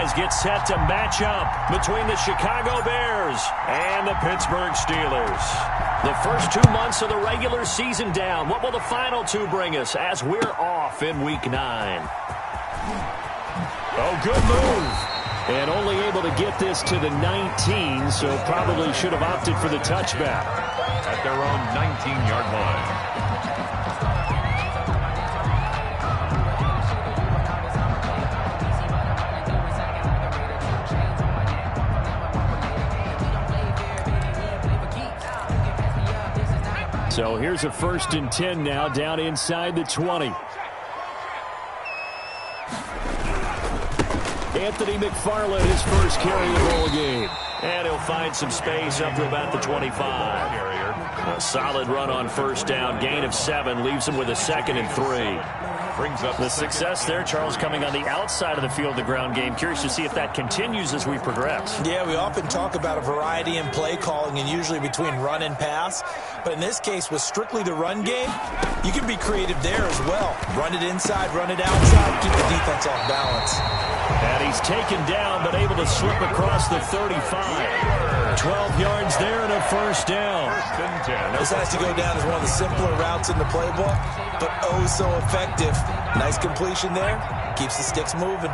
as get set to match up between the Chicago Bears and the Pittsburgh Steelers. The first 2 months of the regular season down. What will the final two bring us as we're off in Week 9? Oh, good move. And only able to get this to the 19, so probably should have opted for the touchback. At their own 19-yard line. So here's a 1st and 10 now, down inside the 20. Anthony McFarland, his first carry of the ball game. And he'll find some space up to about the 25. A solid run on 1st down. Gain of 7 leaves him with a 2nd and 3. Brings up the success there, Charles, coming on the outside of the field, the ground game. Curious to see if that continues as we progress. Yeah, we often talk about a variety in play calling and usually between run and pass. But in this case, with strictly the run game, you can be creative there as well. Run it inside, run it outside, keep the defense off balance. And he's taken down, but able to slip across the 35. 12 yards there and a 1st down. 1st and 10. This has to go down as one of the simpler routes in the playbook, but oh so effective. Nice completion there. Keeps the sticks moving.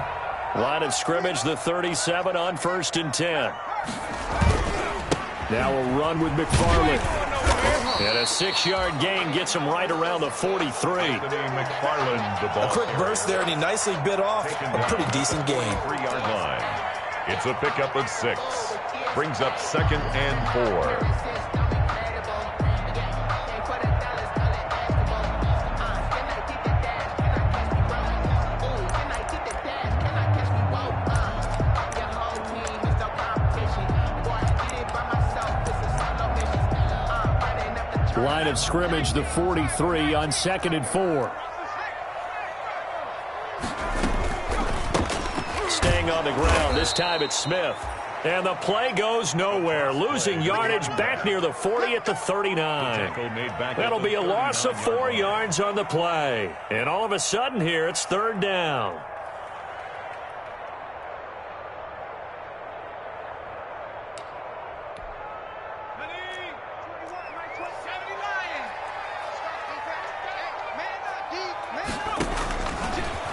Line of scrimmage, the 37 on 1st and 10. Now a run with McFarland. And a 6-yard gain gets him right around the 43. McFarland, the ball. A quick burst there, and he nicely bit off a pretty decent gain. 3-yard line. It's a pickup of 6. Brings up 2nd and 4. Line of scrimmage, the 43 on 2nd and 4. Staying on the ground. This time it's Smith. And the play goes nowhere. Losing yardage back near the 40 at the 39. That'll be a loss of 4 yards on the play. And all of a sudden here, it's 3rd down.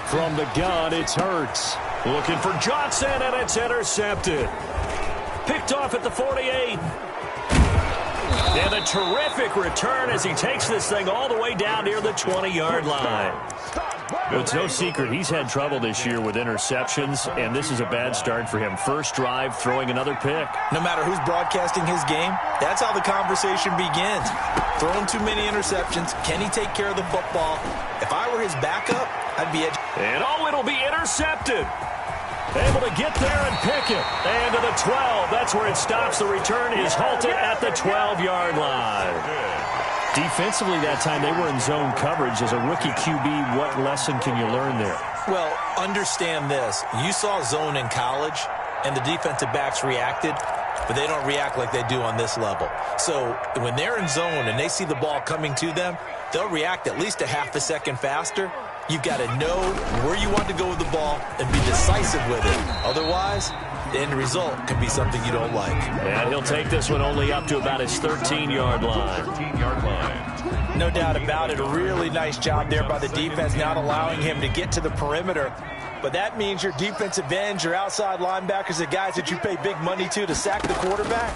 From the gun, it's Hurts. Looking for Johnson, and it's intercepted. Picked off at the 48. And a terrific return as he takes this thing all the way down near the 20-yard line. It's no secret he's had trouble this year with interceptions, and this is a bad start for him. First drive, throwing another pick. No matter who's broadcasting his game, that's how the conversation begins. Throwing too many interceptions. Can he take care of the football? If I were his backup, I'd be And it'll be intercepted. Able to get there and pick it. And to the 12. That's where it stops. The return is halted at the 12-yard line. Defensively that time, they were in zone coverage. As a rookie QB, what lesson can you learn there? Well, understand this. You saw zone in college, and the defensive backs reacted, but they don't react like they do on this level. So when they're in zone and they see the ball coming to them, they'll react at least a half a second faster. You've got to know where you want to go with the ball and be decisive with it. Otherwise, the end result can be something you don't like. And he'll take this one only up to about his 13-yard line. 13-yard line. No doubt about it. A really nice job there by the defense, not allowing him to get to the perimeter. But that means your defensive ends, your outside linebackers, the guys that you pay big money to sack the quarterback,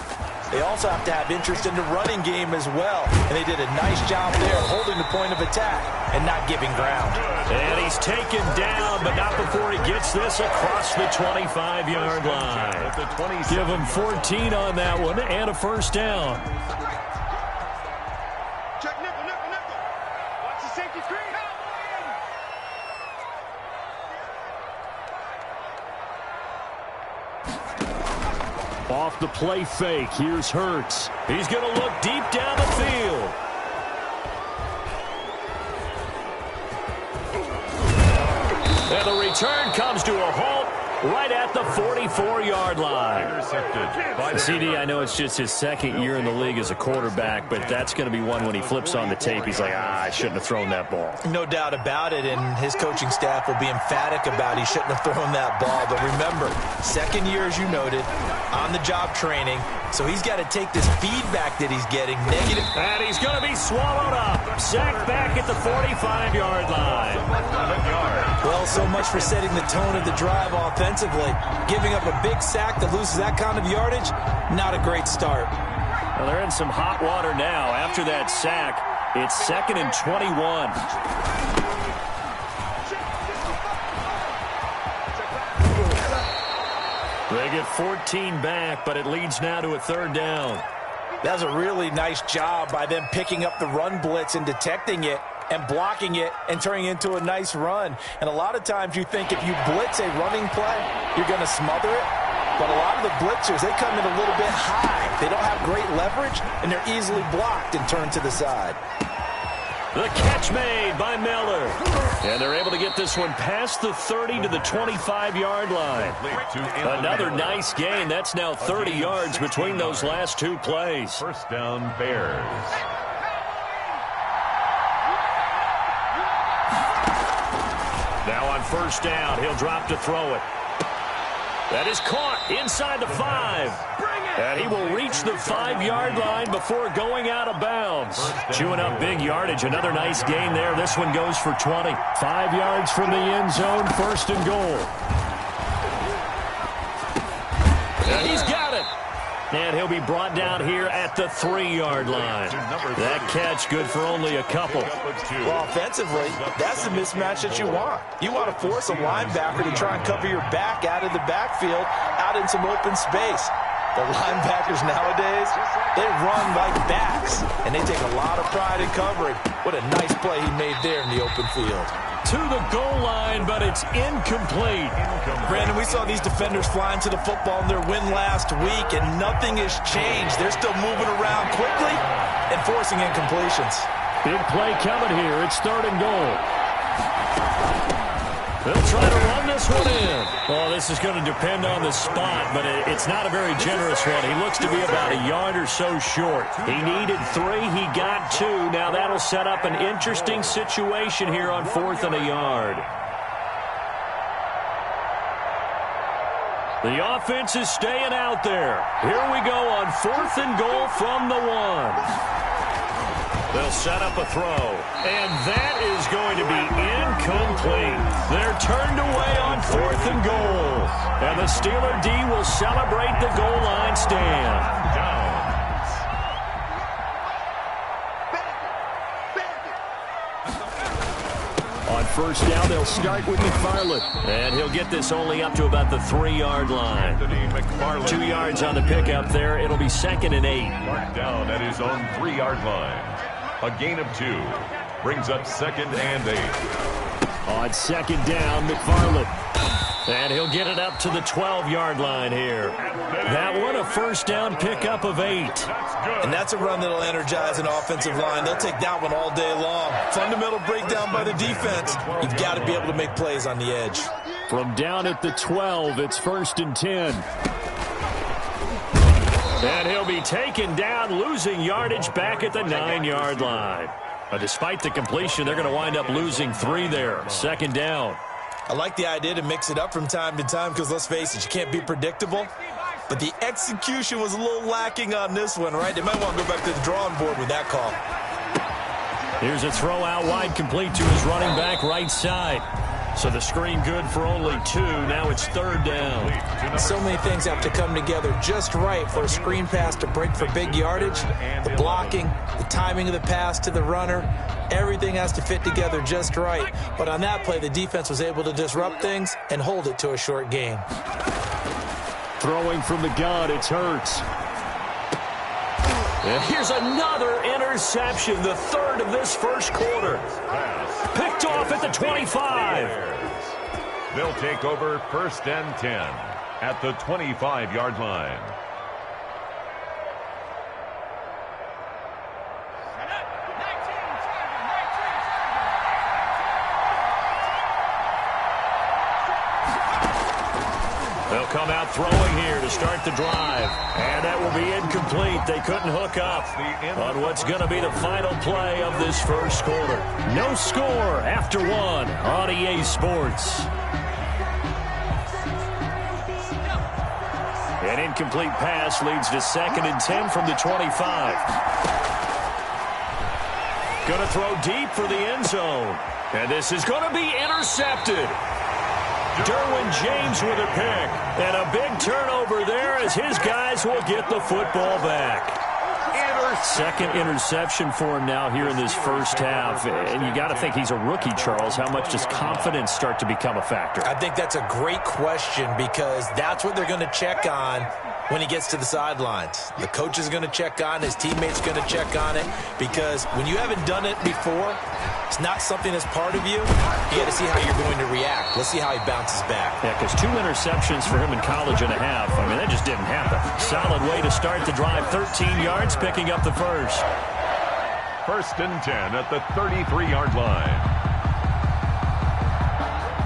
they also have to have interest in the running game as well. And they did a nice job there holding the point of attack and not giving ground. And he's taken down, but not before he gets this across the 25-yard line. Give him 14 on that one and a 1st down. Check nickel. Watch the safety screen. Off the play fake, here's Hurts. He's going to look deep down the field. And the return comes to a halt right at the 44-yard line. Intercepted. CD, I know it's just his second year in the league as a quarterback, but that's going to be one when he flips on the tape, he's like, I shouldn't have thrown that ball. No doubt about it, and his coaching staff will be emphatic about he shouldn't have thrown that ball. But remember, second year, as you noted, on-the-job training, so he's got to take this feedback that he's getting negative. And he's going to be swallowed up. Sacked back at the 45-yard line. Well, so much for setting the tone of the drive offensively. Giving up a big sack that loses that kind of yardage, not a great start. Well, they're in some hot water now. After that sack, it's 2nd and 21. They get 14 back, but it leads now to a 3rd down. That was a really nice job by them picking up the run blitz and detecting it and blocking it and turning it into a nice run. And a lot of times you think if you blitz a running play, you're going to smother it. But a lot of the blitzers, they come in a little bit high. They don't have great leverage, and they're easily blocked and turned to the side. The catch made by Miller. And they're able to get this one past the 30 to the 25-yard line. Another nice gain. That's now 30 yards between those last two plays. First down, Bears. Now on first down, he'll drop to throw it. That is caught inside the 5. And he will reach the 5-yard line before going out of bounds. Chewing up big yardage. Another nice gain there. This one goes for 20. 5 yards from the end zone, 1st and goal. And he's got it. And he'll be brought down here at the 3-yard line. That catch good for only a couple. Well, offensively, that's the mismatch that you want. You want to force a linebacker to try and cover your back out of the backfield, out in some open space. The linebackers nowadays, they run like backs, and they take a lot of pride in covering. What a nice play he made there in the open field. To the goal line, but it's incomplete. Brandon, we saw these defenders flying to the football in their win last week, and nothing has changed. They're still moving around quickly and forcing incompletions. Big play coming here. It's 3rd and goal. They'll try to run this one in. Well, this is going to depend on the spot, but it's not a very generous one. He looks to be about a yard or so short. He needed 3. He got 2. Now that'll set up an interesting situation here on 4th and a yard. The offense is staying out there. Here we go on 4th and goal from the 1. They'll set up a throw, and that is going to be incomplete. They're turned away on 4th and goal, and the Steeler D will celebrate the goal line stand. On first down, they'll start with McFarland, and he'll get this only up to about the 3-yard line. 2 yards on the pickup there. It'll be 2nd and 8. Marked down at his own 3-yard line. A gain of 2 brings up 2nd and 8. On 2nd down, McFarland. And he'll get it up to the 12-yard line here. That one, a first down pickup of 8. And that's a run that'll energize an offensive line. They'll take that one all day long. Fundamental breakdown by the defense. You've got to be able to make plays on the edge. From down at the 12, it's 1st and 10. And he'll be taken down, losing yardage back at the 9-yard line. Despite the completion, they're going to wind up losing 3 there. 2nd down. I like the idea to mix it up from time to time because, let's face it, you can't be predictable. But the execution was a little lacking on this one, right? They might want to go back to the drawing board with that call. Here's a throw out wide, complete to his running back right side. So the screen good for only 2. Now it's 3rd down. So many things have to come together just right for a screen pass to break for big yardage. The blocking, the timing of the pass to the runner, everything has to fit together just right. But on that play, the defense was able to disrupt things and hold it to a short game. Throwing from the gun, it's Hurts. And here's another interception, the 3rd of this first quarter. Picked off at the 25. They'll take over 1st and 10 at the 25-yard line. They'll come out throwing here to start the drive. And that will be incomplete. They couldn't hook up on what's going to be the final play of this first quarter. No score after one on EA Sports. An incomplete pass leads to 2nd and 10 from the 25. Going to throw deep for the end zone. And this is going to be intercepted. Derwin James with a pick. And a big turnover there as his guys will get the football back. Second interception for him now here in this first half. And you got to think he's a rookie, Charles. How much does confidence start to become a factor? I think that's a great question because that's what they're going to check on when he gets to the sidelines. The coach is going to check on it. His teammates going to check on it because when you haven't done it before, it's not something that's part of you. You got to see how you're going to react. Let's see how he bounces back. Yeah, because 2 interceptions for him in college and a half. I mean, that just didn't happen. Solid way to start the drive. 13 yards, picking up the first. 1st and 10 at the 33-yard line.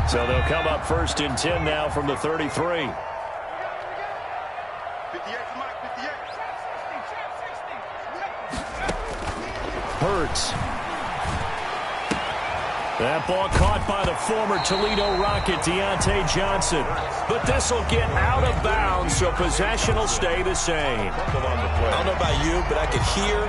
So they'll come up 1st and 10 now from the 33. 58, Mike, 58. Hurts. That ball caught by the former Toledo Rocket, Deontay Johnson. But this will get out of bounds, so possession will stay the same. I don't know about you, but I could hear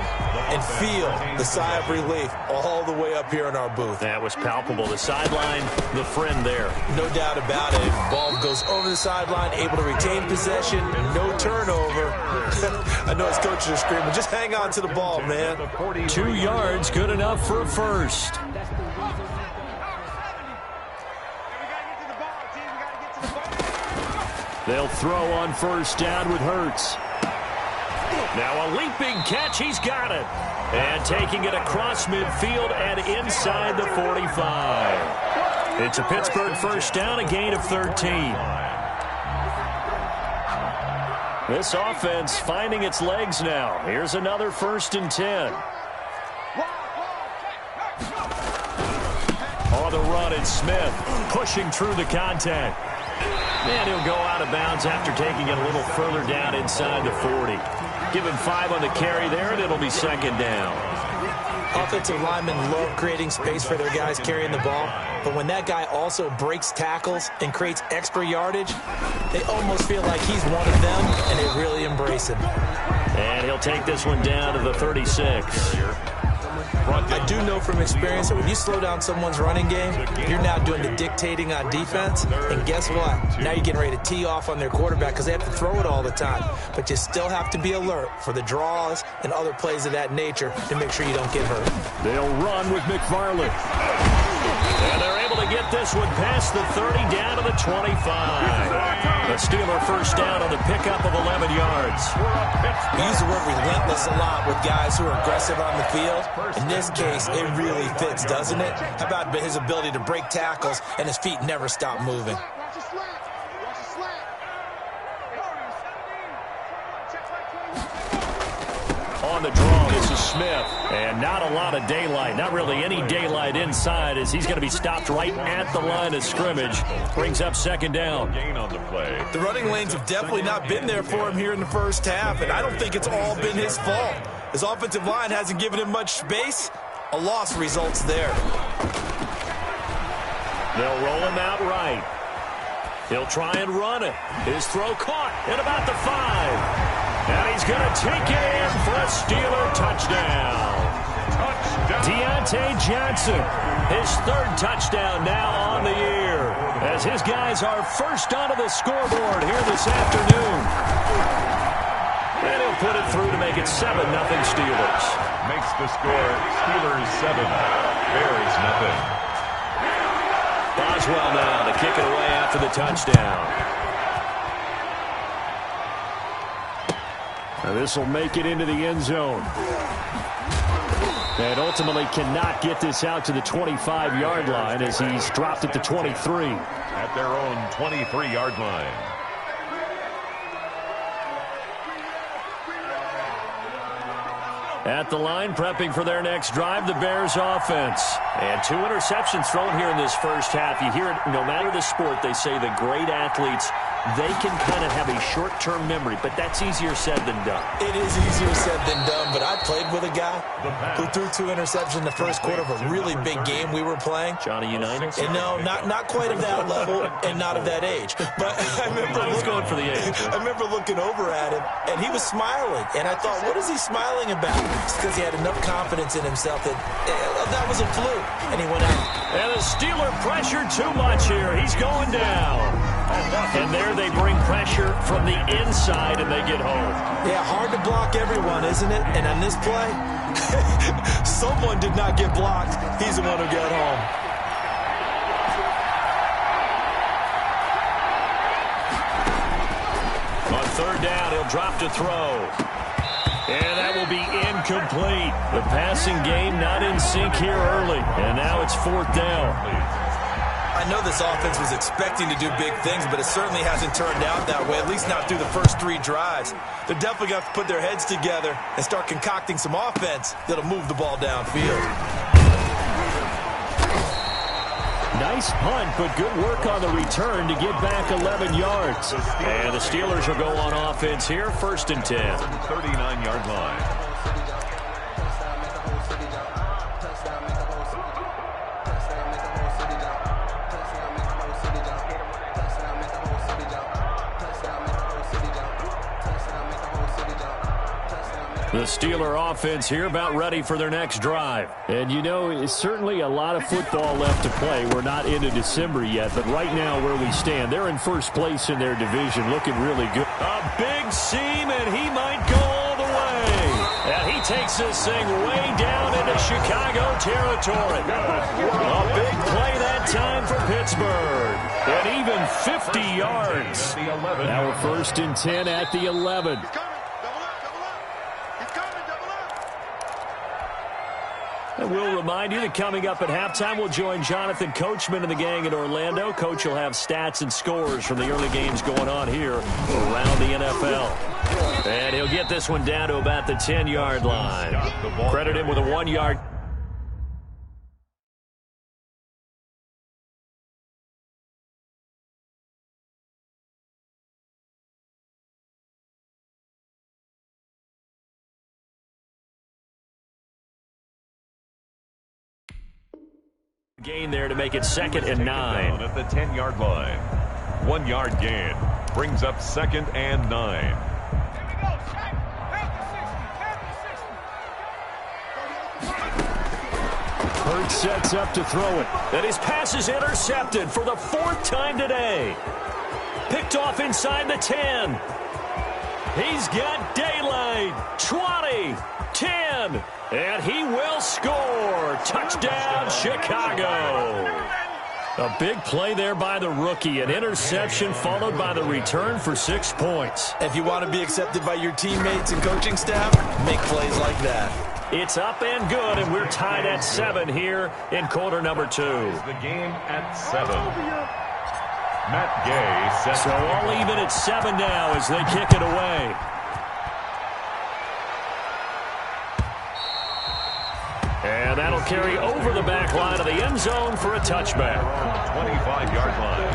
and feel the sigh of relief all the way up here in our booth. That was palpable. The sideline, the friend there. No doubt about it. Ball goes over the sideline, able to retain possession, no turnover. I know his coaches are screaming, just hang on to the ball, man. 2 yards, good enough for a first. They'll throw on 1st down with Hurts. Now a leaping catch, he's got it. And taking it across midfield and inside the 45. It's a Pittsburgh 1st down, a gain of 13. This offense finding its legs now. Here's another 1st and 10. On the run, it's Smith pushing through the contact. And he'll go out of bounds after taking it a little further down inside the 40. Give him 5 on the carry there, and it'll be 2nd down. Offensive linemen love creating space for their guys carrying the ball, but when that guy also breaks tackles and creates extra yardage, they almost feel like he's one of them, and they really embrace him. And he'll take this one down to the 36. I do know from experience that when you slow down someone's running game, you're now doing the dictating on defense. And guess what? Now you're getting ready to tee off on their quarterback because they have to throw it all the time. But you still have to be alert for the draws and other plays of that nature to make sure you don't get hurt. They'll run with McFarland. And they're able to get this one past the 30 down to the 25. A Steeler 1st down on the pickup of 11 yards. We use the word relentless a lot with guys who are aggressive on the field. In this case, it really fits, doesn't it? How about his ability to break tackles and his feet never stop moving? Watch the slant. Watch the slant. On the draw, this is Smith. And not a lot of daylight. Not really any daylight inside as he's going to be stopped right at the line of scrimmage. Brings up 2nd down. Gain on the play. The running lanes have definitely not been there for him here in the first half, and I don't think it's all been his fault. His offensive line hasn't given him much space. A loss results there. They'll roll him out right. He'll try and run it. His throw caught at about the 5. And he's going to take it in for a Steeler touchdown. Deontay Johnson, his 3rd touchdown now on the year, as his guys are first onto the scoreboard here this afternoon. And he'll put it through to make it 7-0 Steelers. Makes the score Steelers 7, Bears nothing. Boswell now to kick it away after the touchdown. Now this will make it into the end zone. And ultimately cannot get this out to the 25-yard line as he's dropped at the 23. At their own 23-yard line. At the line, prepping for their next drive, the Bears offense. And 2 interceptions thrown here in this first half. You hear it, no matter the sport, they say the great athletes they can kind of have a short-term memory, but that's easier said than done. It is easier said than done, but I played with a guy who threw 2 interceptions in the first quarter of a really big game we were playing. Johnny Unitas? And no, not quite of that level and not of that age. But I was going for the age. I remember looking over at him, and he was smiling. And I thought, what is he smiling about? It's because he had enough confidence in himself that that was a fluke. And he went out. And the Steeler pressured too much here. He's going down. And there they bring pressure from the inside, and they get home. Yeah, hard to block everyone, isn't it? And on this play, someone did not get blocked. He's the one who got home. On third down, he'll drop to throw. And that will be incomplete. The passing game not in sync here early. And now it's fourth down. I know this offense was expecting to do big things, but it certainly hasn't turned out that way, at least not through the first 3 drives. They're definitely going to have to put their heads together and start concocting some offense that'll move the ball downfield. Nice punt, but good work on the return to get back 11 yards. And the Steelers will go on offense here, 1st and 10. 39-yard line. The Steeler offense here about ready for their next drive. And, you know, it's certainly a lot of football left to play. We're not into December yet, but right now where we stand, they're in first place in their division, looking really good. A big seam, and he might go all the way. And he takes this thing way down into Chicago territory. A big play that time for Pittsburgh. And even 50 yards. Now we're 1st and 10 at the 11. And we'll remind you that coming up at halftime, we'll join Jonathan Coachman and the gang in Orlando. Coach will have stats and scores from the early games going on here around the NFL. And he'll get this one down to about the 10-yard line. Credit him with a 1-yard. Gain there to make it 2nd and 9. At the 10-yard line. 1-yard gain. Brings up 2nd and 9. Hurts sets up to throw it. And his pass is intercepted for the 4th time today. Picked off inside the 10. He's got daylight. 20, 10. And he will score. Touchdown, Chicago. A big play there by the rookie. An interception followed by the return for 6 points. If you want to be accepted by your teammates and coaching staff, make plays like that. It's up and good, and we're tied at 7 here in quarter number 2. The game at 7. Matt Gay sets so all even at 7 now as they kick it away. And that'll carry over the back line of the end zone for a touchback. 25-yard line.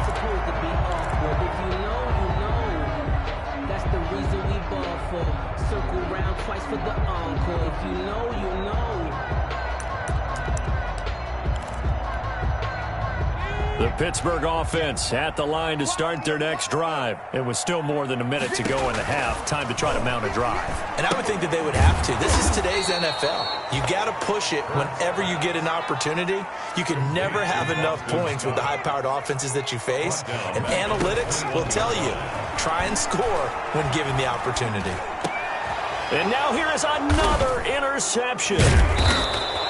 If you know, you know. That's the reason we ball for. Circle round twice for the encore. If you know, you know. The Pittsburgh offense at the line to start their next drive. It was still more than a minute to go in the half. Time to try to mount a drive. And I would think that they would have to. This is today's NFL. You got to push it whenever you get an opportunity. You can never have enough points with the high-powered offenses that you face. And analytics will tell you, try and score when given the opportunity. And now here is another interception.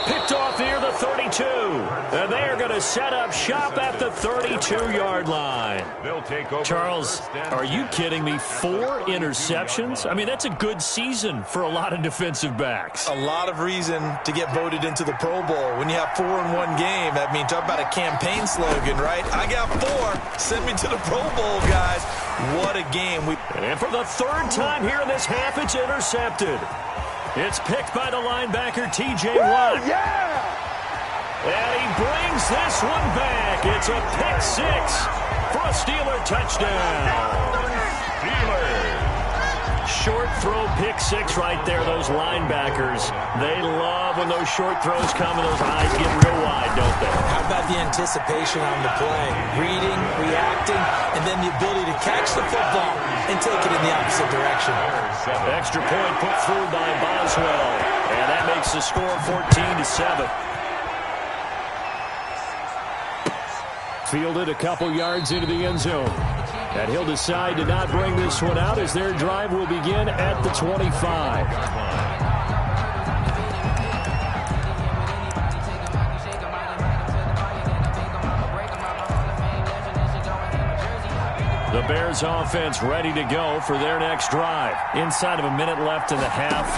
Picked off near the 32. And they are going to set up shop at the 32-yard line. They'll take over. Charles, are you kidding me? 4 interceptions? I mean, that's a good season for a lot of defensive backs. A lot of reason to get voted into the Pro Bowl. When you have 4 in one game, I mean, talk about a campaign slogan, right? I got 4. Send me to the Pro Bowl, guys. What a game. And for the 3rd time here in this half, it's intercepted. It's picked by the linebacker, T.J. Watt. Yeah! And he brings this one back. It's a pick 6. for a Steeler touchdown. Steelers. Short throw pick six right there, those linebackers. They love when those short throws come and those eyes get real wide, don't they? How about the anticipation on the play? Reading, reacting, and then the ability to catch the football and take it in the opposite direction. Extra point put through by Boswell, and that makes the score 14-7. Fielded a couple yards into the end zone. And he'll decide to not bring this one out as their drive will begin at the 25. The Bears offense ready to go for their next drive. Inside of a minute left in the half.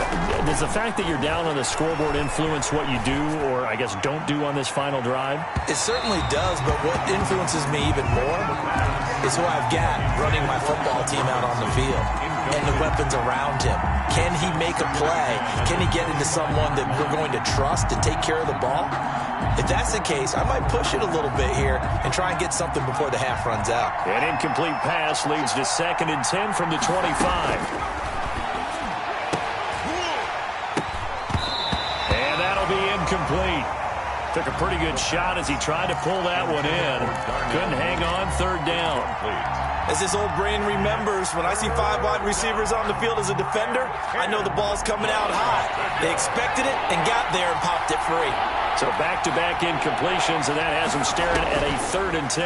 Does the fact that you're down on the scoreboard influence what you do, or I guess don't do on this final drive? It certainly does, but what influences me even more is who I've got running my football team out on the field and the weapons around him. Can he make a play? Can he get into someone that we're going to trust and take care of the ball? If that's the case, I might push it a little bit here and try and get something before the half runs out. An incomplete pass leads to 2nd and 10 from the 25. And that'll be incomplete. Took a pretty good shot as he tried to pull that one in. Couldn't hang on, 3rd down. As this old brain remembers, when I see 5 wide receivers on the field as a defender, I know the ball's coming out high. They expected it and got there and popped it free. So back-to-back incompletions, and that has him staring at a 3rd and 10.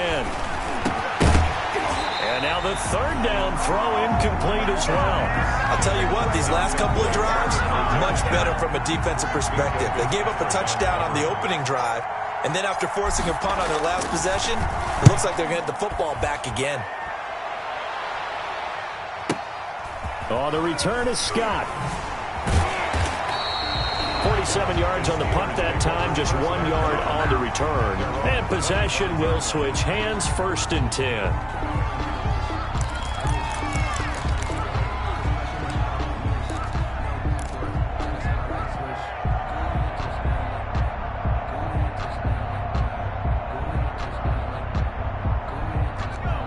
And now the 3rd down throw incomplete as well. I'll tell you what, these last couple of drives, much better from a defensive perspective. They gave up a touchdown on the opening drive, and then after forcing a punt on their last possession, it looks like they're going to get the football back again. Oh, the return is Scott. 47 yards on the punt that time, just 1 yard on the return. And possession will switch hands, 1st and 10.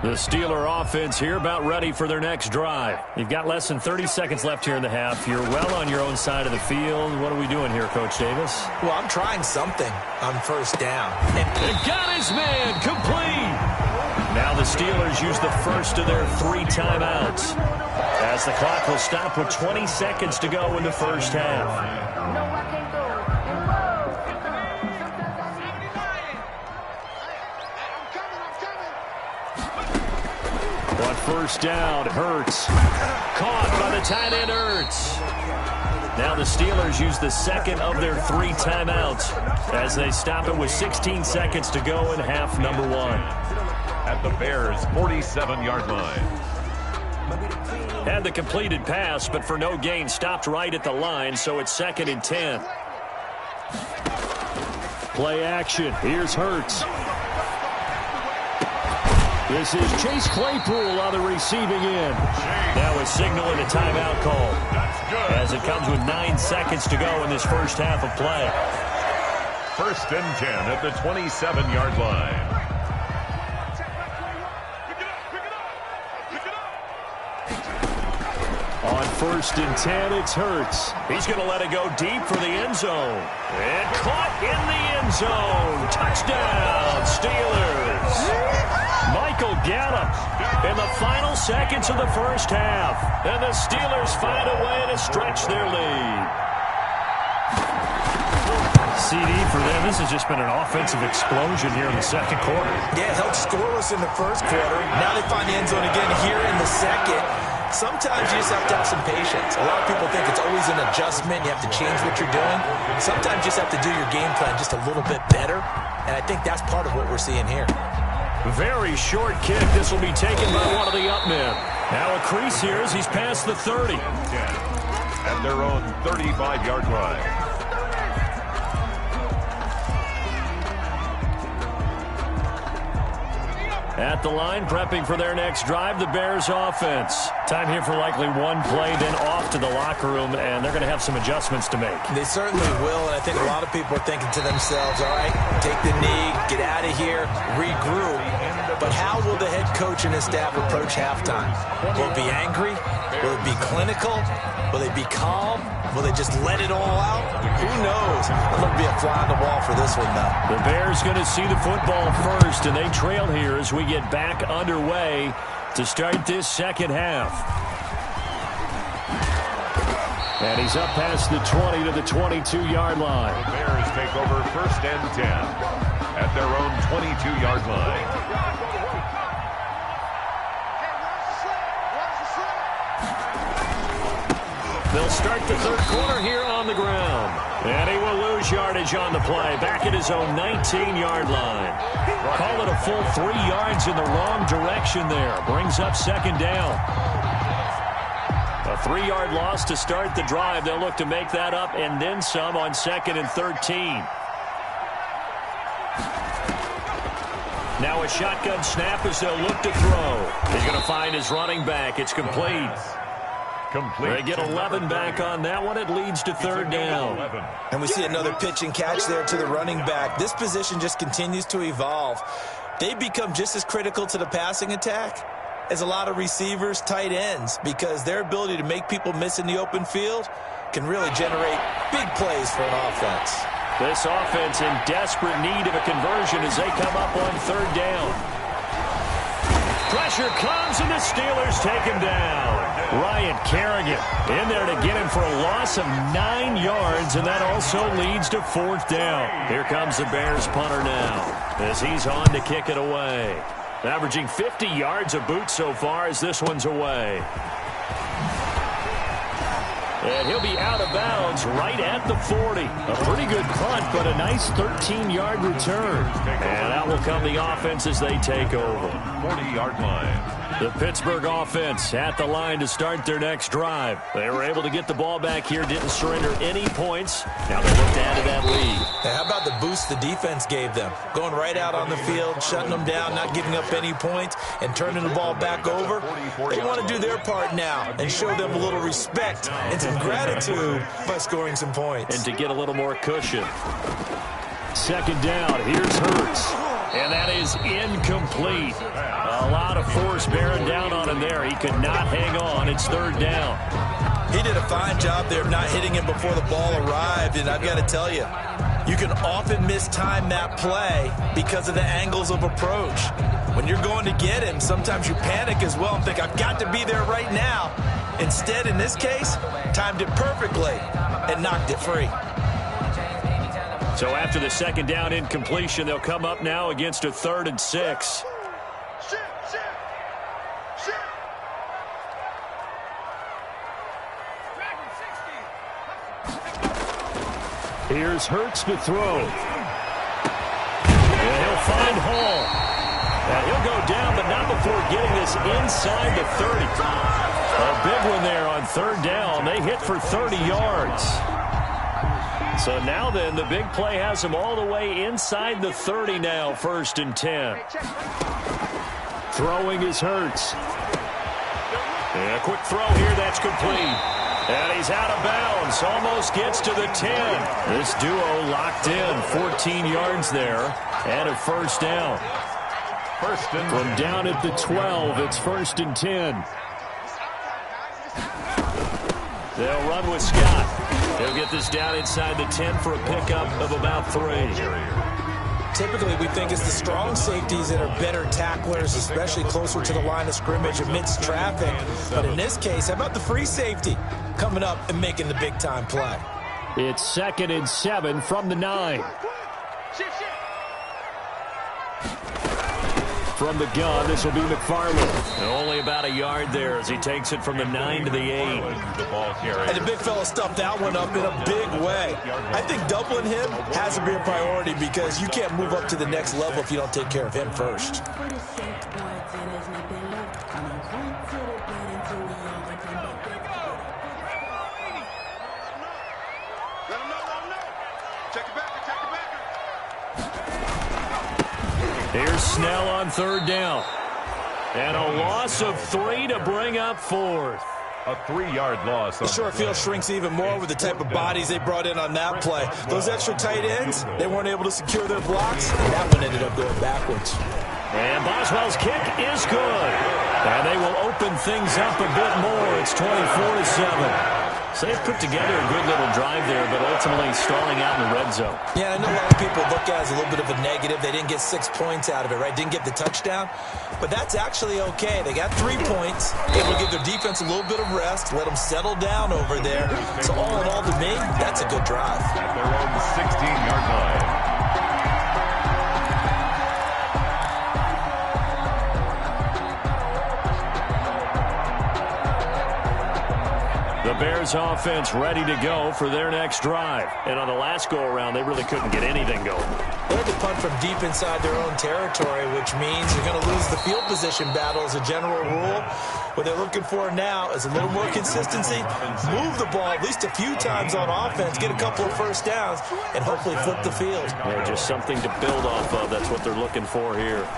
The Steeler offense here about ready for their next drive. You've got less than 30 seconds left here in the half. You're well on your own side of the field. What are we doing here, Coach Davis? Well, I'm trying something on 1st down. And got his man complete. Now the Steelers use the first of their 3 timeouts, as the clock will stop with 20 seconds to go in the first half. On 1st down, Hurts. Caught by the tight end, Hurts. Now the Steelers use the 2nd of their 3 timeouts as they stop it with 16 seconds to go in half number 1. At the Bears' 47-yard line. Had the completed pass, but for no gain, stopped right at the line, so it's 2nd and 10. Play action. Here's Hurts. This is Chase Claypool on the receiving end. Now a signal and a timeout call, as it comes with 9 seconds to go in this first half of play. 1st and 10 at the 27-yard line. On 1st and 10, it's Hurts. He's going to let it go deep for the end zone. And caught in the end zone. Touchdown, Steelers. Michael Gallup in the final seconds of the first half. And the Steelers find a way to stretch their lead. CD for them. This has just been an offensive explosion here in the 2nd quarter. Yeah, held scoreless in the 1st quarter. Now they find the end zone again here in the 2nd. Sometimes you just have to have some patience. A lot of people think it's always an adjustment. You have to change what you're doing. Sometimes you just have to do your game plan just a little bit better. And I think that's part of what we're seeing here. Very short kick. This will be taken by one of the up men. Now a crease here as he's past the 30. At their own 35-yard line. At the line, prepping for their next drive, the Bears offense. Time here for likely one play, then off to the locker room, and they're going to have some adjustments to make. They certainly will, and I think a lot of people are thinking to themselves, all right, take the knee, get out of here, regroup. But how will the head coach and his staff approach halftime? Will it be angry? Will it be clinical? Will they be calm? Will they just let it all out? Who knows? It's going to be a fly on the wall for this one, though. The Bears going to see the football first, and they trail here as we get back underway to start this second half. And he's up past the 20 to the 22-yard line. The Bears take over 1st and 10 at their own 22-yard line. They'll start the third quarter here on the ground. And he will lose yardage on the play. Back at his own 19-yard line. Call it a full 3 yards in the wrong direction there. Brings up second down. A 3-yard loss to start the drive. They'll look to make that up and then some on 2nd and 13. Now a shotgun snap as they'll look to throw. He's going to find his running back. It's complete. They get 11 back on that one. It leads to third down. And we see another pitch and catch there to the running back. This position just continues to evolve. They become just as critical to the passing attack as a lot of receivers, tight ends, because their ability to make people miss in the open field can really generate big plays for an offense. This offense in desperate need of a conversion as they come up on third down. Pressure comes, and the Steelers take him down. Ryan Kerrigan in there to get him for a loss of 9 yards, and that also leads to fourth down. Here comes the Bears punter now as he's on to kick it away. Averaging 50 yards a boot so far as this one's away. And he'll be out of bounds right at the 40. A pretty good punt, but a nice 13-yard return. And out will come the offense as they take over. 40-yard line. The Pittsburgh offense at the line to start their next drive. They were able to get the ball back here, didn't surrender any points. Now they look to add to that lead. Now, how about the boost the defense gave them? Going right out on the field, shutting them down, not giving up any points, and turning the ball back over. They want to do their part now and show them a little respect and some gratitude by scoring some points. And to get a little more cushion. Second down, here's Hurts. And that is incomplete. A lot of force bearing down on him there. He could not hang on. It's third down. He did a fine job there of not hitting him before the ball arrived, and I've got to tell you, you can often mistime that play because of the angles of approach. When you're going to get him, sometimes you panic as well and think, I've got to be there right now. Instead, in this case, timed it perfectly and knocked it free. So after the second down incompletion, they'll come up now against a 3rd and 6. Here's Hurts to throw. And he'll find Hall. And he'll go down, but not before getting this inside the 30. A big one there on third down. They hit for 30 yards. So now then, the big play has him all the way inside the 30 now, 1st and 10. Throwing is Hurts. And a quick throw here, that's complete. And he's out of bounds, almost gets to the 10. This duo locked in, 14 yards there, and a first down. From down at the 12, it's 1st and 10. They'll run with Scott. He'll get this down inside the 10 for a pickup of about 3. Typically, we think it's the strong safeties that are better tacklers, especially closer to the line of scrimmage amidst traffic. But in this case, how about the free safety coming up and making the big-time play? It's 2nd and 7 from the 9. From the gun, this will be McFarland. Only about a yard there as he takes it from the 9 to the 8. And the big fella stuffed that one up in a big way. I think doubling him has to be a priority because you can't move up to the next level if you don't take care of him first. Here's Snell on third down. And a loss of 3 to bring up 4th. A 3-yard loss. The short field shrinks even more with the type of bodies they brought in on that play. Those extra tight ends, they weren't able to secure their blocks, and that one ended up going backwards. And Boswell's kick is good. And they will open things up a bit more. It's 24-7. So they've put together a good little drive there, but ultimately stalling out in the red zone. Yeah, I know a lot of people look at it as a little bit of a negative. They didn't get 6 points out of it, right? Didn't get the touchdown. But that's actually okay. They got 3 points. Able to give their defense a little bit of rest, let them settle down over there. So all in all, to me, that's a good drive. At their own 16-yard line. The Bears offense ready to go for their next drive. And on the last go-around, they really couldn't get anything going. They had to punt from deep inside their own territory, which means you're going to lose the field position battle as a general rule. What they're looking for now is a little more consistency, move the ball at least a few times on offense, get a couple of first downs, and hopefully flip the field. Yeah, just something to build off of. That's what they're looking for here.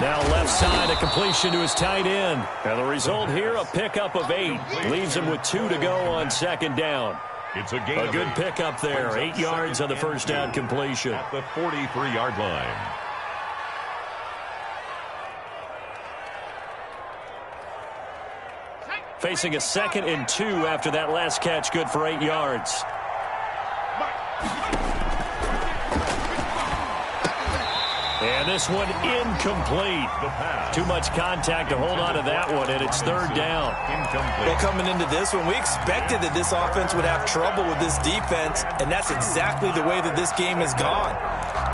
Now left side, a completion to his tight end. And the result here, a pickup of 8. Leaves him with 2 to go on second down. It's a gain. A good pickup there. 8 yards on the first down completion. At the 43-yard line. Facing a 2nd and 2 after that last catch, good for 8 yards. And this one incomplete. Too much contact to hold on to that one, and it's 3rd down. Well, coming into this one, we expected that this offense would have trouble with this defense, and that's exactly the way that this game has gone.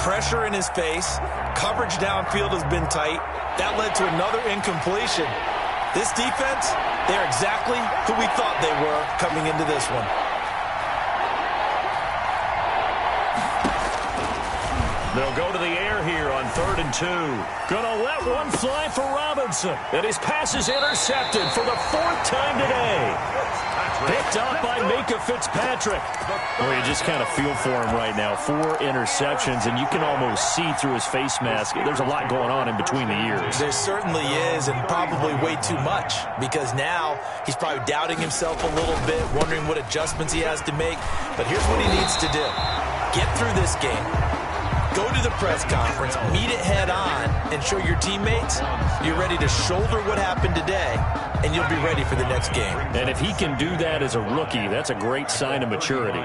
Pressure in his face, coverage downfield has been tight. That led to another incompletion. This defense, they're exactly who we thought they were coming into this one. They'll go to the air here on 3rd and 2. Gonna let one fly for Robinson. And his pass is intercepted for the 4th time today. Picked up by Micah Fitzpatrick. Well, you just kind of feel for him right now. 4 interceptions, and you can almost see through his face mask. There's a lot going on in between the ears. There certainly is, and probably way too much, because now he's probably doubting himself a little bit, wondering what adjustments he has to make. But here's what he needs to do. Get through this game. Go to the press conference, meet it head on, and show your teammates you're ready to shoulder what happened today, and you'll be ready for the next game. And if he can do that as a rookie, that's a great sign of maturity.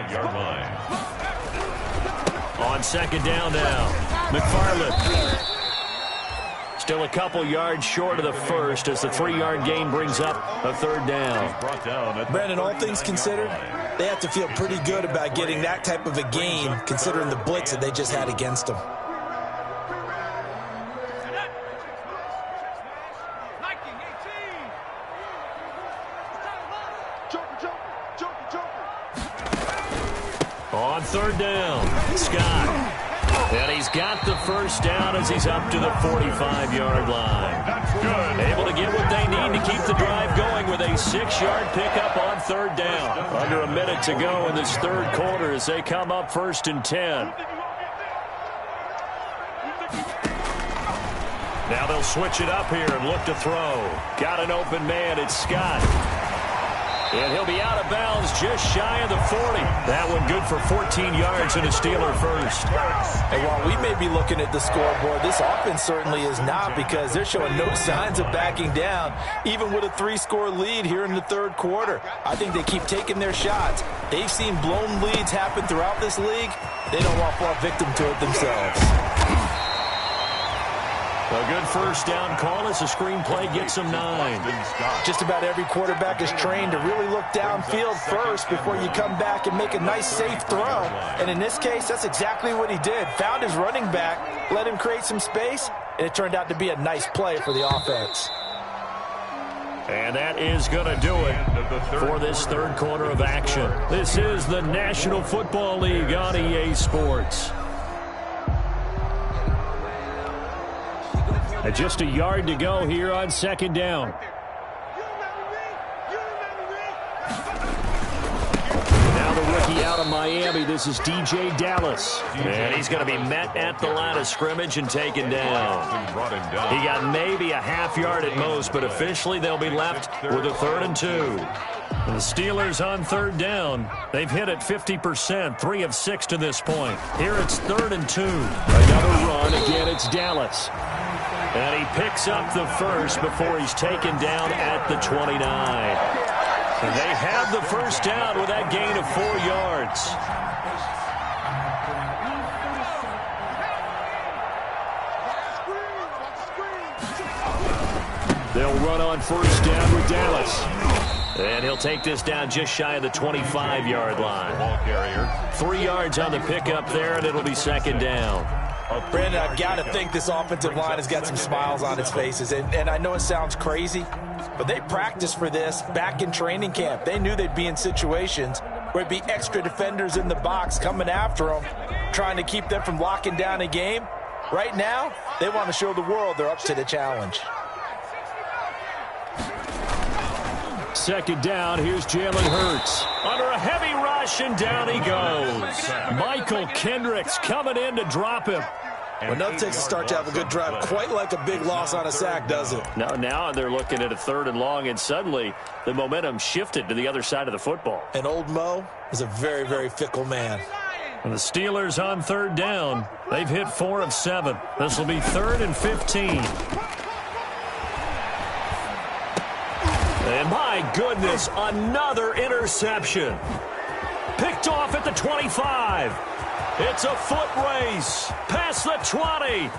On 2nd down now, McFarland. Still a couple yards short of the first as the 3-yard gain brings up a 3rd down. Brandon, all things considered, they have to feel pretty good about getting that type of a gain considering the blitz that they just had against them. On 3rd down, Scott. And he's got the first down as he's up to the 45-yard line. That's good. Able to get what they need to keep the drive going with a 6-yard pickup on 3rd down. Under a minute to go in this 3rd quarter as they come up 1st and 10. Now they'll switch it up here and look to throw. Got an open man. It's Scott. And he'll be out of bounds just shy of the 40. That one good for 14 yards and a Steeler first. And while we may be looking at the scoreboard, this offense certainly is not, because they're showing no signs of backing down, even with a 3-score lead here in the 3rd quarter. I think they keep taking their shots. They've seen blown leads happen throughout this league. They don't want to fall victim to it themselves. A good first down call as the screenplay gets them 9. Just about every quarterback is trained to really look downfield first before you come back and make a nice, safe throw. And in this case, that's exactly what he did. Found his running back, let him create some space, and it turned out to be a nice play for the offense. And that is going to do it for this 3rd quarter of action. This is the National Football League on EA Sports. Just a yard to go here on 2nd down. Now the rookie out of Miami. This is DJ Dallas. And he's going to be met at the line of scrimmage and taken down. He got maybe a half yard at most, but officially they'll be left with a 3rd and 2. The Steelers on third down. They've hit it 50%, 3 of 6 to this point. Here it's 3rd and 2. Another run. Again, it's Dallas. And he picks up the first before he's taken down at the 29. And they have the first down with that gain of 4 yards. They'll run on first down with Dallas. And he'll take this down just shy of the 25-yard line. Ball carrier. 3 yards on the pickup there, and it'll be second down. Brandon, I've got to think this offensive line has got some smiles on its faces. And I know it sounds crazy, but they practiced for this back in training camp. They knew they'd be in situations where it'd be extra defenders in the box coming after them, trying to keep them from locking down a game. Right now, they want to show the world they're up to the challenge. Second down, here's Jalen Hurts. Under a heavy rush, and down he goes. Michael Kendricks coming in to drop him. When nothing takes a start to have a good drive, quite like a big loss on a sack, does it? Now they're looking at a 3rd and long, and suddenly the momentum shifted to the other side of the football. And old Mo is a very, very fickle man. And the Steelers on third down. They've hit 4 of 7. This will be 3rd and 15. And my goodness, another interception. Picked off at the 25. It's a foot race past the 20.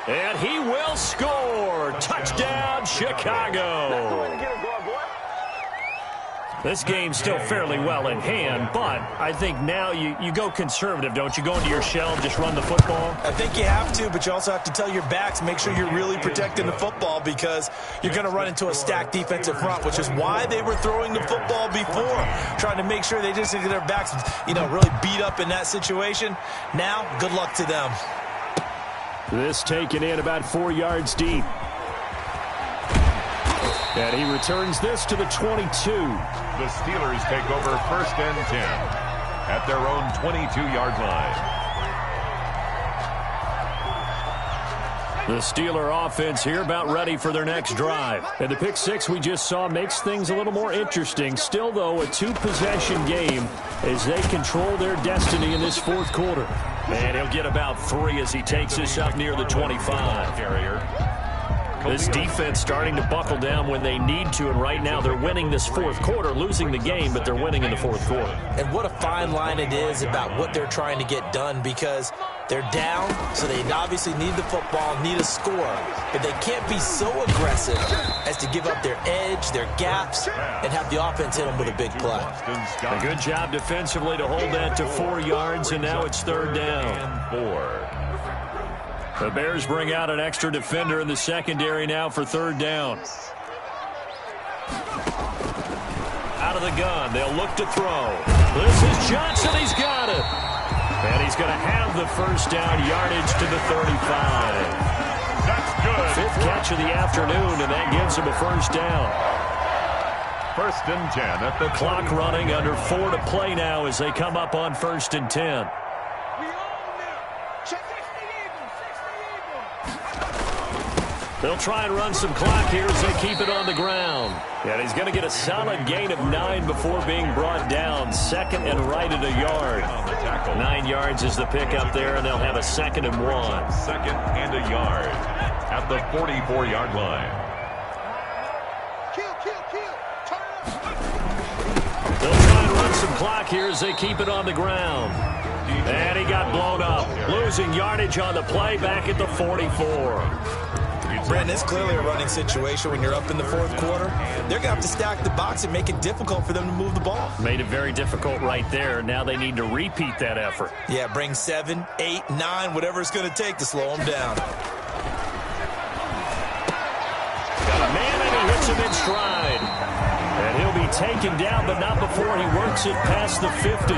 And he will score. Touchdown, Chicago. This game's still fairly well in hand, but I think now you go conservative, don't you? Go into your shell and just run the football? I think you have to, but you also have to tell your backs, make sure you're really protecting the football because you're going to run into a stacked defensive front, which is why they were throwing the football before, trying to make sure they just get their backs, really beat up in that situation. Now, good luck to them. This taken in about 4 yards deep. And he returns this to the 22. The Steelers take over 1st and 10 at their own 22-yard line. The Steeler offense here about ready for their next drive. And the pick 6 we just saw makes things a little more interesting. Still, though, a 2-possession game as they control their destiny in this 4th quarter. And he'll get about 3 as he takes this up near the 25. Carrier. This defense starting to buckle down when they need to, and right now they're winning this 4th quarter, losing the game, but they're winning in the 4th quarter. And what a fine line it is about what they're trying to get done because they're down, so they obviously need the football, need a score, but they can't be so aggressive as to give up their edge, their gaps, and have the offense hit them with a big play. A good job defensively to hold that to 4 yards, and now it's 3rd down. And 4. The Bears bring out an extra defender in the secondary now for 3rd down. Out of the gun, they'll look to throw. This is Johnson, he's got it. And he's going to have the first down, yardage to the 35. That's good. 5th catch of the afternoon, and that gives him a first down. 1st and 10 at the Clock running, under 4 to play now as they come up on 1st and 10. They'll try and run some clock here as they keep it on the ground. And he's going to get a solid gain of 9 before being brought down. 2nd and right at a yard. 9 yards is the pickup there, and they'll have a 2nd and 1. 2nd and a yard at the 44-yard line. They'll try and run some clock here as they keep it on the ground. And he got blown up. Losing yardage on the play back at the 44. Brandon, it's clearly a running situation when you're up in the 4th quarter. They're going to have to stack the box and make it difficult for them to move the ball. Made it very difficult right there. Now they need to repeat that effort. Yeah, bring 7, 8, 9, whatever it's going to take to slow them down. Got a man and he hits him in stride. And he'll be taken down, but not before he works it past the 50.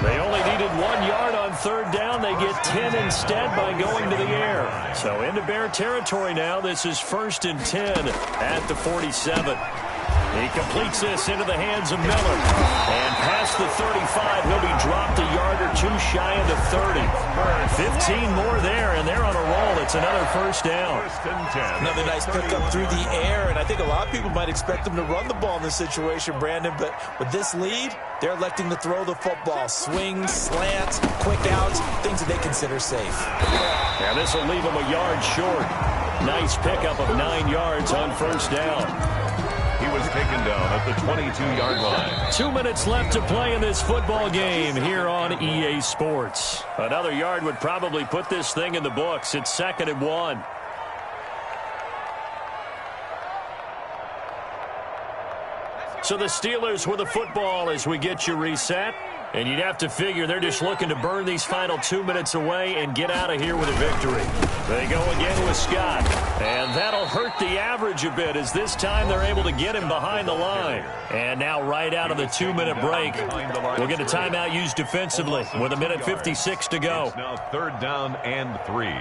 They only needed 1 yard on 3rd down. They get 10 instead by going to the air. So into Bear territory now. This is 1st and 10 at the 47. He completes this into the hands of Miller. And past the 35, he'll be dropped a yard or two shy of the 30. 15 more there, and they're on a roll. It's another first down. Another nice pickup through the air, and I think a lot of people might expect them to run the ball in this situation, Brandon, but with this lead, they're electing to throw the football. Swings, slants, quick outs, things that they consider safe. And this will leave them a yard short. Nice pickup of 9 yards on first down. He was taken down at the 22-yard line. 2 minutes left to play in this football game here on EA Sports. Another yard would probably put this thing in the books. It's 2nd and 1. So the Steelers with the football as we get you reset. And you'd have to figure they're just looking to burn these final 2 minutes away and get out of here with a victory. They go again with Scott. And that'll hurt the average a bit as this time they're able to get him behind the line. And now right out of the 2-minute break, we'll get a timeout used defensively with 1:56 to go. It's now 3rd down and 3.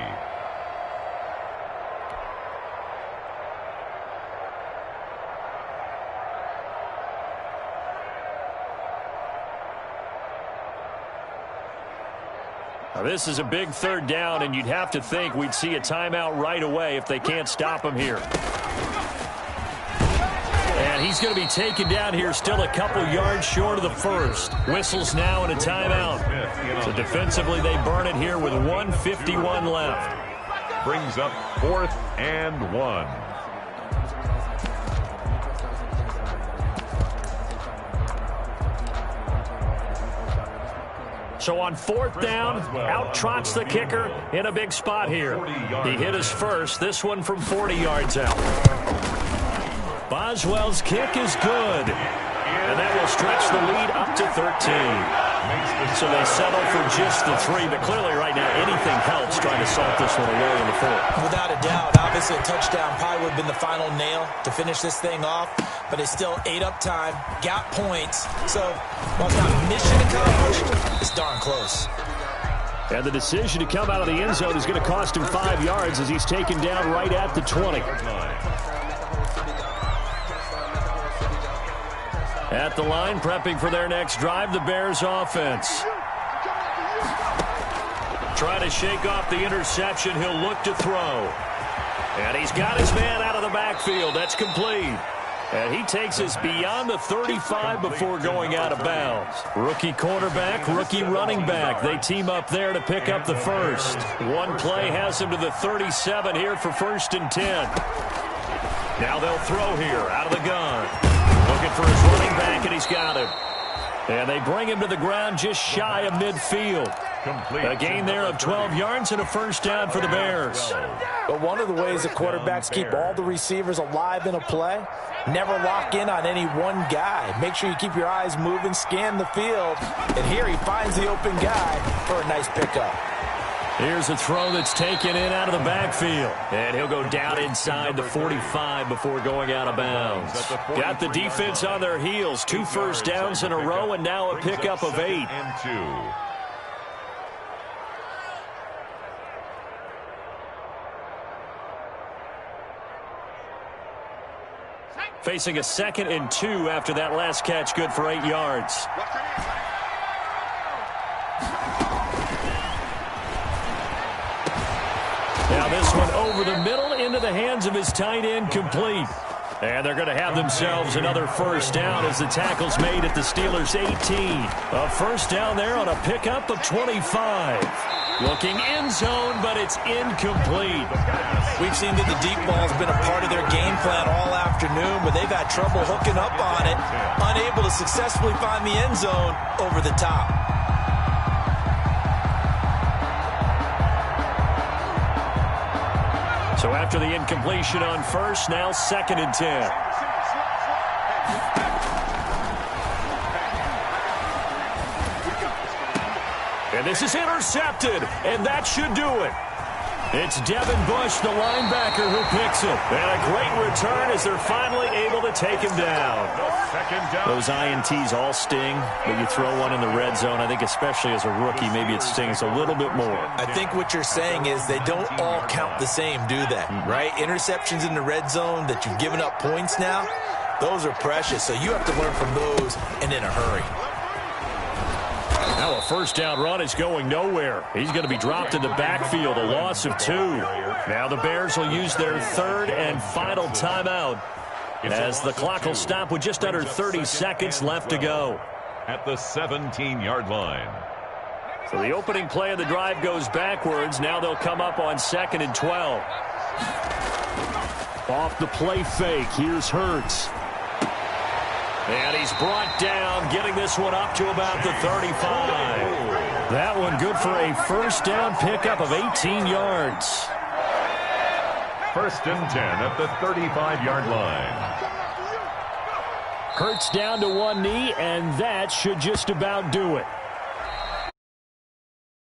Now, this is a big 3rd down, and you'd have to think we'd see a timeout right away if they can't stop him here. And he's going to be taken down here still a couple yards short of the first. Whistles now and a timeout. So defensively they burn it here with 1:51 left. Brings up 4th and 1. So on 4th down, out trots the kicker in a big spot here. He hit his first, this one from 40 yards out. Boswell's kick is good. And that will stretch the lead up to 13. So they settle for just the 3, but clearly right now anything helps trying to salt this one away in the 4th. Without a doubt, obviously a touchdown probably would have been the final nail to finish this thing off, but it's still ate up time, got points, so while it's not mission accomplished, it's darn close. And the decision to come out of the end zone is going to cost him 5 yards as he's taken down right at the 20. At the line, prepping for their next drive, the Bears offense. Trying to shake off the interception, he'll look to throw. And he's got his man out of the backfield. That's complete. And he takes us beyond the 35 before going out of bounds. Rookie quarterback, rookie running back. They team up there to pick up the first. One play has him to the 37 here for 1st and 10. Now they'll throw here out of the gun. Looking for his running back, and he's got him. And they bring him to the ground just shy of midfield. A gain there of 12 yards and a first down for the Bears. But one of the ways that quarterbacks keep all the receivers alive in a play, never lock in on any one guy. Make sure you keep your eyes moving, scan the field. And here he finds the open guy for a nice pickup. Here's a throw that's taken in out of the backfield. And he'll go down inside the 45 before going out of bounds. Got the defense on their heels. 2 first downs in a row and now a pickup of 8. Facing a 2nd and 2 after that last catch, good for 8 yards. Now this one over the middle into the hands of his tight end, complete. And they're going to have themselves another first down as the tackle's made at the Steelers' 18. A first down there on a pickup of 25. Looking end zone, but it's incomplete. We've seen that the deep ball's been a part of their game plan all afternoon, but they've had trouble hooking up on it, unable to successfully find the end zone over the top. So after the incompletion on first, now 2nd and 10. And this is intercepted, and that should do it. It's Devin Bush, the linebacker, who picks it. And a great return as they're finally able to take him down. Those INTs all sting, but you throw one in the red zone. I think especially as a rookie, maybe it stings a little bit more. I think what you're saying is they don't all count the same, do they? Right? Interceptions in the red zone that you've given up points now. Those are precious, so you have to learn from those and in a hurry. Now a first down run is going nowhere. He's going to be dropped in the backfield, a loss of 2. Now the Bears will use their third and final timeout as the clock will stop with just under 30 seconds left to go. At the 17-yard line. So the opening play of the drive goes backwards. Now they'll come up on 2nd and 12. Off the play fake, here's Hurts. And he's brought down, getting this one up to about the 35. That one good for a first down pickup of 18 yards. First and 10 at the 35-yard line. Hurts down to one knee, and that should just about do it.